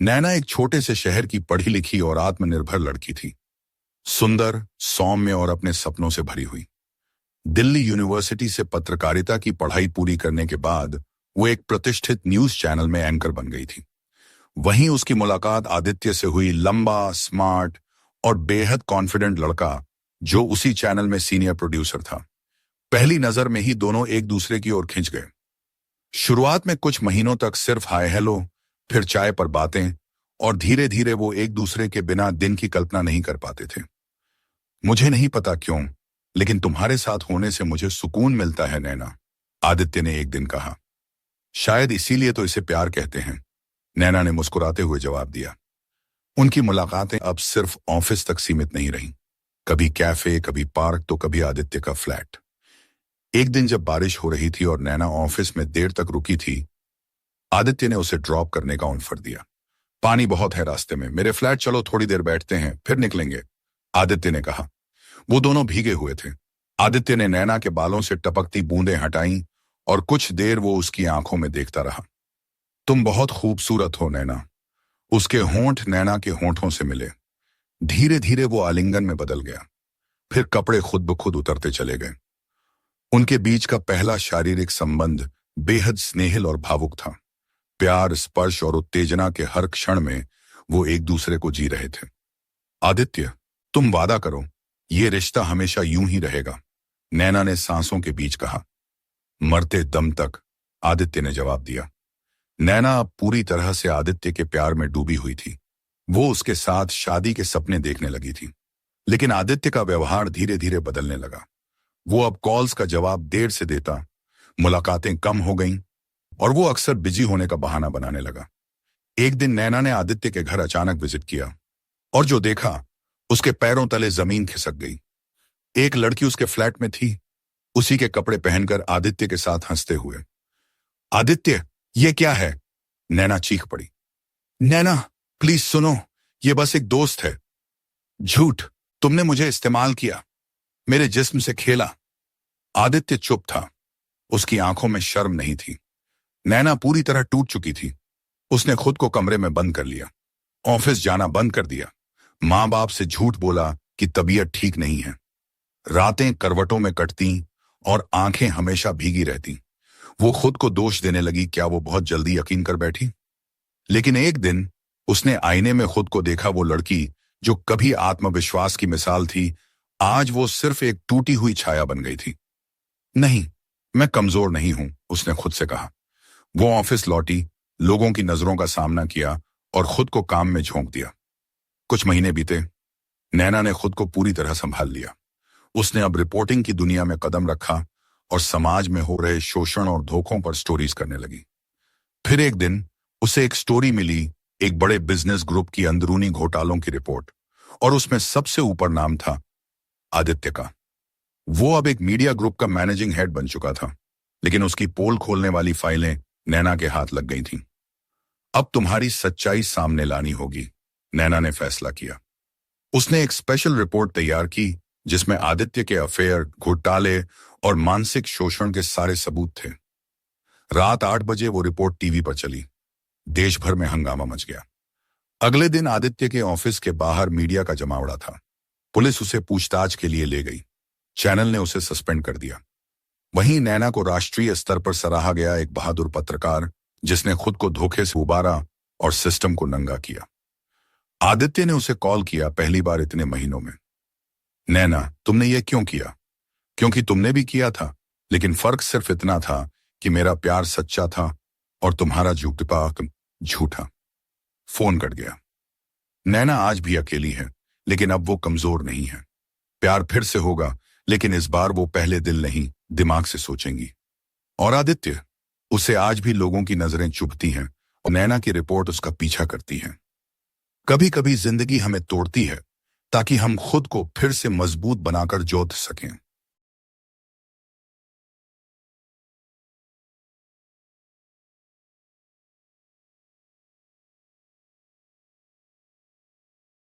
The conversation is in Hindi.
नैना एक छोटे से शहर की पढ़ी लिखी और आत्मनिर्भर लड़की थी। सुंदर, सौम्य और अपने सपनों से भरी हुई। दिल्ली यूनिवर्सिटी से पत्रकारिता की पढ़ाई पूरी करने के बाद वो एक प्रतिष्ठित न्यूज चैनल में एंकर बन गई थी। वहीं उसकी मुलाकात आदित्य से हुई, लंबा, स्मार्ट और बेहद कॉन्फिडेंट लड़का जो उसी चैनल में सीनियर प्रोड्यूसर था। पहली नजर में ही दोनों एक दूसरे की ओर खिंच गए। शुरुआत में कुछ महीनों तक सिर्फ हाय हेलो, फिर चाय पर बातें, और धीरे धीरे वो एक दूसरे के बिना दिन की कल्पना नहीं कर पाते थे। मुझे नहीं पता क्यों, लेकिन तुम्हारे साथ होने से मुझे सुकून मिलता है नैना, आदित्य ने एक दिन कहा। शायद इसीलिए तो इसे प्यार कहते हैं, नैना ने मुस्कुराते हुए जवाब दिया। उनकी मुलाकातें अब सिर्फ ऑफिस तक सीमित नहीं रहीं। कभी कैफे, कभी पार्क, तो कभी आदित्य का फ्लैट। एक दिन जब बारिश हो रही थी और नैना ऑफिस में देर तक रुकी थी, आदित्य ने उसे ड्रॉप करने का ऑफर दिया। पानी बहुत है रास्ते में, मेरे फ्लैट चलो, थोड़ी देर बैठते हैं फिर निकलेंगे, आदित्य ने कहा। वो दोनों भीगे हुए थे। आदित्य ने नैना के बालों से टपकती बूंदें हटाईं और कुछ देर वो उसकी आंखों में देखता रहा। तुम बहुत खूबसूरत हो नैना। उसके होंठ नैना के होंठों से मिले। धीरे धीरे वो आलिंगन में बदल गया। फिर कपड़े खुद ब खुद उतरते चले गए। उनके बीच का पहला शारीरिक संबंध बेहद स्नेहिल और भावुक था। प्यार, स्पर्श और उत्तेजना के हर क्षण में वो एक दूसरे को जी रहे थे। आदित्य, तुम वादा करो, ये रिश्ता हमेशा यूं ही रहेगा, नैना ने सांसों के बीच कहा। मरते दम तक, आदित्य ने जवाब दिया। नैना अब पूरी तरह से आदित्य के प्यार में डूबी हुई थी। वो उसके साथ शादी के सपने देखने लगी थी। लेकिन आदित्य का व्यवहार धीरे धीरे बदलने लगा। वो अब कॉल्स का जवाब देर से देता, मुलाकातें कम हो गईं और वो अक्सर बिजी होने का बहाना बनाने लगा। एक दिन नैना ने आदित्य के घर अचानक विजिट किया और जो देखा, उसके पैरों तले जमीन खिसक गई। एक लड़की उसके फ्लैट में थी, उसी के कपड़े पहनकर आदित्य के साथ हंसते हुए। आदित्य, ये क्या है? नैना चीख पड़ी। नैना, प्लीज सुनो, ये बस एक दोस्त है। झूठ, तुमने मुझे इस्तेमाल किया, मेरे जिस्म से खेला। आदित्य चुप था। उसकी आंखों में शर्म नहीं थी। नैना पूरी तरह टूट चुकी थी। उसने खुद को कमरे में बंद कर लिया, ऑफिस जाना बंद कर दिया, माँ बाप से झूठ बोला कि तबीयत ठीक नहीं है। रातें करवटों में कटती और आंखें हमेशा भीगी रहती। वो खुद को दोष देने लगी, क्या वो बहुत जल्दी यकीन कर बैठी? लेकिन एक दिन उसने आईने में खुद को देखा। वो लड़की जो कभी आत्मविश्वास की मिसाल थी, आज वो सिर्फ एक टूटी हुई छाया बन गई थी। नहीं, मैं कमजोर नहीं हूं, उसने खुद से कहा। वो ऑफिस लौटी, लोगों की नजरों का सामना किया और खुद को काम में झोंक दिया। कुछ महीने बीते। नैना ने खुद को पूरी तरह संभाल लिया। उसने अब रिपोर्टिंग की दुनिया में कदम रखा और समाज में हो रहे शोषण और धोखों पर स्टोरीज करने लगी। फिर एक दिन उसे एक स्टोरी मिली, एक बड़े बिजनेस ग्रुप की अंदरूनी घोटालों की रिपोर्ट, और उसमें सबसे ऊपर नाम था आदित्य का। वो अब एक मीडिया ग्रुप का मैनेजिंग हेड बन चुका था, लेकिन उसकी पोल खोलने वाली फाइलें नैना के हाथ लग गई थीं। अब तुम्हारी सच्चाई सामने लानी होगी, नैना ने फैसला किया। उसने एक स्पेशल रिपोर्ट तैयार की जिसमें आदित्य के अफेयर, घोटाले और मानसिक शोषण के सारे सबूत थे। रात 8 बजे वो रिपोर्ट टीवी पर चली। देश भर में हंगामा मच गया। अगले दिन आदित्य के ऑफिस के बाहर मीडिया का जमावड़ा था। पुलिस उसे पूछताछ के लिए ले गई। चैनल ने उसे सस्पेंड कर दिया। वहीं नैना को राष्ट्रीय स्तर पर सराहा गया, एक बहादुर पत्रकार जिसने खुद को धोखे से उबारा और सिस्टम को नंगा किया। आदित्य ने उसे कॉल किया, पहली बार इतने महीनों में। नैना, तुमने ये क्यों किया? क्योंकि तुमने भी किया था, लेकिन फर्क सिर्फ इतना था कि मेरा प्यार सच्चा था और तुम्हारा झूठा। फोन कट गया। नैना आज भी अकेली है, लेकिन अब वो कमजोर नहीं है। प्यार फिर से होगा, लेकिन इस बार वो पहले दिल नहीं, दिमाग से सोचेंगी। और आदित्य, उसे आज भी लोगों की नजरें चुभती हैं और नैना की रिपोर्ट उसका पीछा करती है। कभी कभी जिंदगी हमें तोड़ती है ताकि हम खुद को फिर से मजबूत बनाकर जोत सकें।